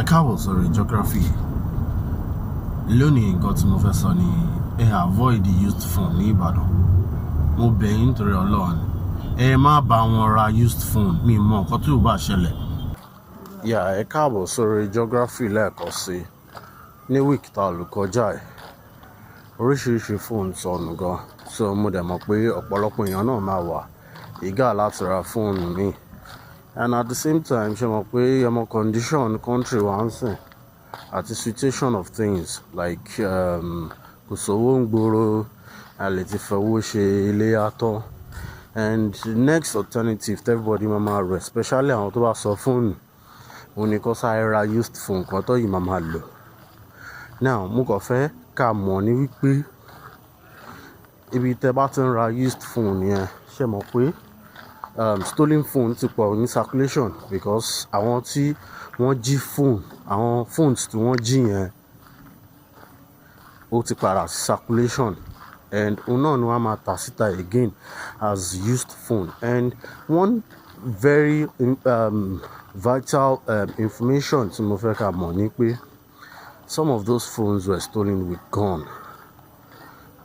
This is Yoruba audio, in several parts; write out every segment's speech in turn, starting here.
Ẹ káàbọ̀ sórí geography. Lónìí nǹkan tí mo fẹ́ sọ ni avoid the used phone ní Ìbàdàn. Mo bẹ̀ yín nítorí Ọlọ́run. Ẹ má bá wọn ra used phone, mi mọ nǹkan tí ó bá ṣẹlẹ̀. Ẹ káàbọ̀ sórí geography lẹ́ẹ̀kan sí. Ní week tá lò kọjá ẹ̀, oríṣiríṣi phone sọnù gan. So mo dẹ̀ mọ̀ pé ọ̀pọ̀lọpọ̀ èèyàn náà máa wà eager láti ra phone mi. And at the same time, ṣe mọ̀ pé ọmọ condition country wa ń sìn àti situation of things like kò sówó ń gbòòrò, a lè ti fowó ṣe ilé atọ́. And the next alternative everybody máa rẹ̀, especially àwọn tó bá sọ fóònù, òun ni kó sáré ra used phone kan tó yìí máa lò. Now mo kàn fẹ́ ká mọ̀ ní wípé ibi tẹ́ bá ti ń ra used phone yẹn, ṣe mọ̀ pé stolen phone ti pọ̀ ní circulation because àwọn tí wọ́n jí phone, àwọn phones tí wọ́n jí yẹn ó ti padà sí circulation, and òun náà ni wọ́n á máa tà síta again as used phone. And one very vital information tí mo fẹ́ ká mọ̀ ni pé some of those phones were stolen with gun.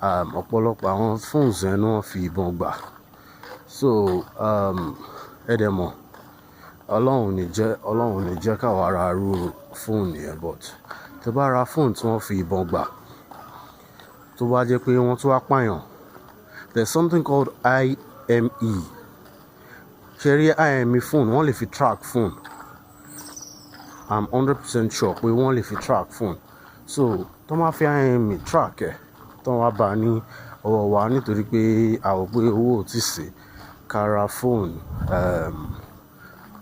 Ọ̀pọ̀lọpọ̀ àwọn phones yẹn ni wọ́n fi ìbọn gbà. So ẹ dẹ̀ mọ̀, Ọlọ́run ò ní jẹ́ ká wá ra irú phone yẹn, but tó bá ra phone tí wọ́n fi ìbọn gbà, tó bá jẹ́ pé wọ́n tún wá pààyàn, there's something called IME. Ṣé rí IME phone, wọ́n lè fi track phone. I'm 100% sure pé wọ́n lè fi track phone. So tó máa fi IME track ẹ̀, tó wá bá ní ọwọ́ wa nítorí pé àwọ̀ pé owó ò tí sí ká ra phone,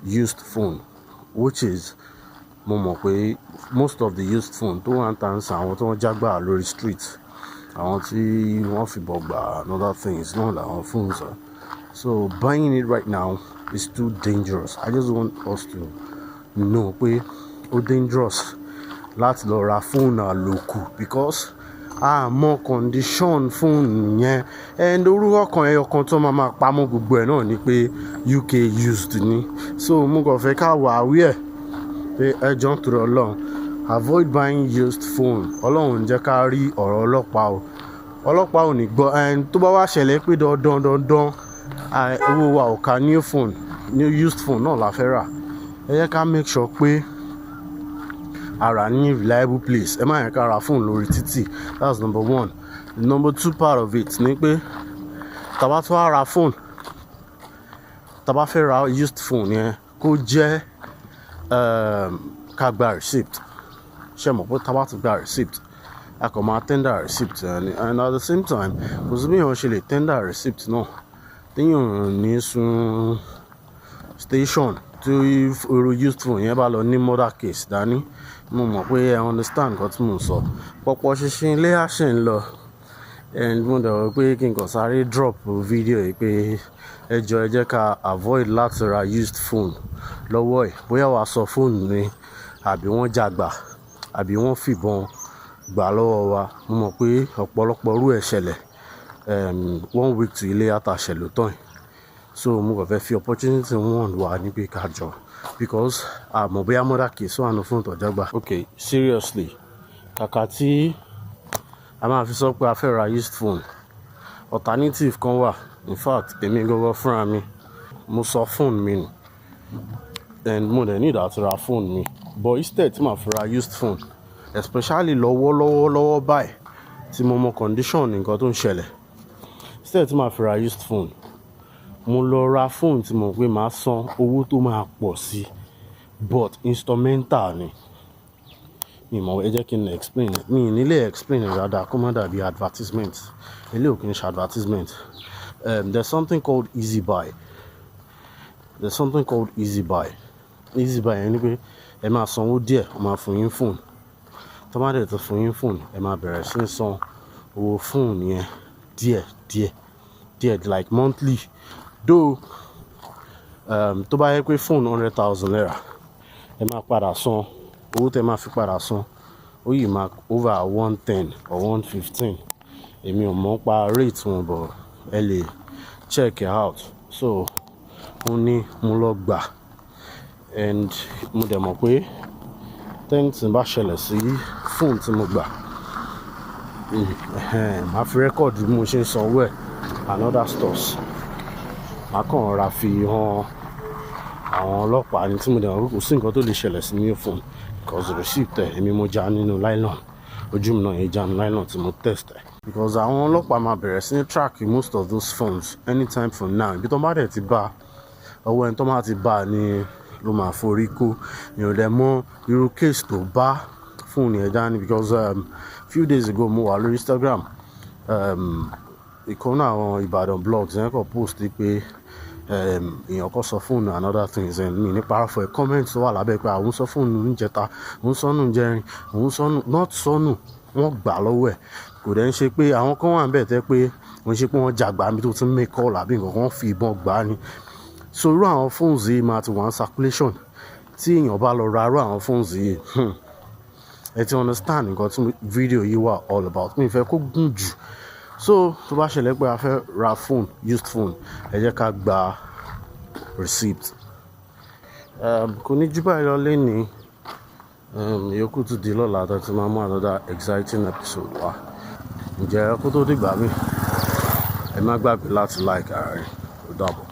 used phone, which is mo mọ̀ pé most of the used phone tó wà ń tà ń sàn àwọn tó wọ́n jágbà lórí street, àwọn tí wọ́n fi bọ̀ gbà and other things náà làwọn phones are. So buying it right now is too dangerous. I just want us to know pé ó dangerous láti lọ ra phone àlòkù because mọ condition phone yẹn, and orúkọ kan ẹyọ kan tó máa pamọ́ gbogbo ẹ̀ náà ni pé UK used ni. So mo kàn fẹ́ ká wà aware pé ẹjọ́ ń torí Ọlọ́run, avoid buying used phone. Ọlọ́run ń jẹ́ ká rí ọ̀rọ̀ ọlọ́pàá ò ní gbọ́. And tó bá wá ṣẹlẹ̀ pé dandan owó wa ò ká new phone, new used phone náà la fẹ́ rà, ẹ jẹ́ ká make sure pé ara ní reliable place. Ẹ má yẹn ká ra phone lórí títì. That's number one. The number two part of it ni pé tá bá tún ra phone, tá bá fẹ́ ra used phone yẹn kó jẹ́ ká gba receipt. Ṣé mọ̀ pé tá bá ti gba receipt, a kàn máa tender receipt, and at the same time kò sí bí èèyàn ṣe lè tender receipt náà téèyàn ní sun station tí irú used phone yẹn bá lọ ní murder case dání. Mo mọ̀ pé ẹ understand nǹkan tí mo sọ. Pọ̀pọ̀ ṣinṣin ilé àṣẹ ń lọ, and mo dẹ̀ wọ̀ pé kí n kàn sáré drop video yìí pé ẹ jẹ́ ká avoid láti ra used phone lọ́wọ́ ẹ̀. Bóyá wàá sọ phone ni àbí wọ́n jàgbà àbí wọ́n fìbọn gbà lọ́wọ́ wa. Mo mọ̀ pé ọ̀pọ̀lọpọ̀ irú ẹ̀ ṣẹlẹ̀ 1 week to ilé àtàṣẹ ló tán. So mo kàn fẹ́ fi opportunity one wà níbi kájọ because àmọ́ bóyá murder case wà ní fún ìtọ́jàgbà. Okay, seriously, kàkà tí a máa fi sọ pé a fẹ́ ra used phone, alternative kan wà. In fact, èmi gangan fúnra mi, mo sọ phone mi nù, and mo dẹ̀ need àti ra phone mi. But instead tí màá fi ra used phone, especially lọ́wọ́ báyìí tí mo mọ condition nǹkan tó ń ṣẹlẹ̀, instead tí màá fi ra used phone, mo lọ ra phone tí mo pé máa san owó tó máa pọ̀ sí, but instrumental ni. Mi mọ̀, ẹ jẹ́ kí n explain. Mi nílé explain dáadáa kó má dàbí advertisement. Ilé ò kí n ṣe advertisement. There's something called easy buy. Easy buy yẹn ni pé ẹ máa sanwó díẹ̀, ó máa fún yín phone. Tó bá dẹ̀ tó fún yín phone, ẹ máa bẹ̀rẹ̀ sí san owó phone yẹn díẹ̀ like monthly. Though tó bá yẹ pé phone 100,000 naira, ẹ máa padà san owó tẹ́ máa fi padà san ó yìí máa over 110 or 115. Èmi ò mọ̀ pa rate wọn, but ẹ lè check it out. So ó ní mo lọ gbà, and mo dẹ̀ mọ̀ pé tẹ́ǹtì bá ṣẹlẹ̀ sí fóònù tí mo gbà màá fi rẹ́kọ̀dù bí mo ṣe ń sanwó ẹ̀ and other stores. Màá kàn ra fi hàn àwọn ọlọ́pàá ní tí mo dẹ̀ wọ́n kò sí nǹkan tó lè ṣẹlẹ̀ sí new phone because the receipt ẹ̀ èmi mo já nínú nylon, ojú mi náà yẹn já nínú nylon tí mo test ẹ̀. Because àwọn ọlọ́pàá máa bẹ̀rẹ̀ sí ní track most of those phones anytime from now. Ibi tó bá dẹ̀ ti bá ọwọ́ ẹni tó máa ti bá ni ló máa forí kó. Èèyàn dẹ̀ mọ irú case tó bá fóònù yẹn dání because few days ago mo wà lórí Instagram, ìkan náà àwọn Ìbàdàn blogs yẹn kàn post pé èèyàn kan sọ fóònù and other things mi ní parapọ̀ ẹ̀ comment tó wà lábẹ́ pé àwọn sọ fóònù níjẹta, òun sọnù jẹrin, òun sọnù not sọnù, wọ́n gbà lọ́wọ́ ẹ̀. Kò dẹ̀ ń ṣe pé àwọn kan wà níbẹ̀ tẹ́ pé wọ́n ṣe pé wọ́n jàgbá mi tó ti ń make call àbí nǹkan kan fi ìbọn gbà ni. So irú àwọn phones yìí máa ti wà ní circulation. Tí èèyàn bá lọ ra irú àwọn phones yìí ẹ ti understand nǹkan tí video yìí wà all about. Mi fẹ́ kó gùn jù. So tó bá ṣẹlẹ̀ pé a fẹ́ ra phone, used phone, ẹ jẹ́ ká gba receipt. Kò ní jù báyìí lọ lénìí. Ìyókù tún di lọ́la tó ti máa mú another exciting episode wá. Ǹjẹ́ kó tó dìgbà mí ẹ má gbàgbé láti like ara rẹ̀. Ó dàbọ̀.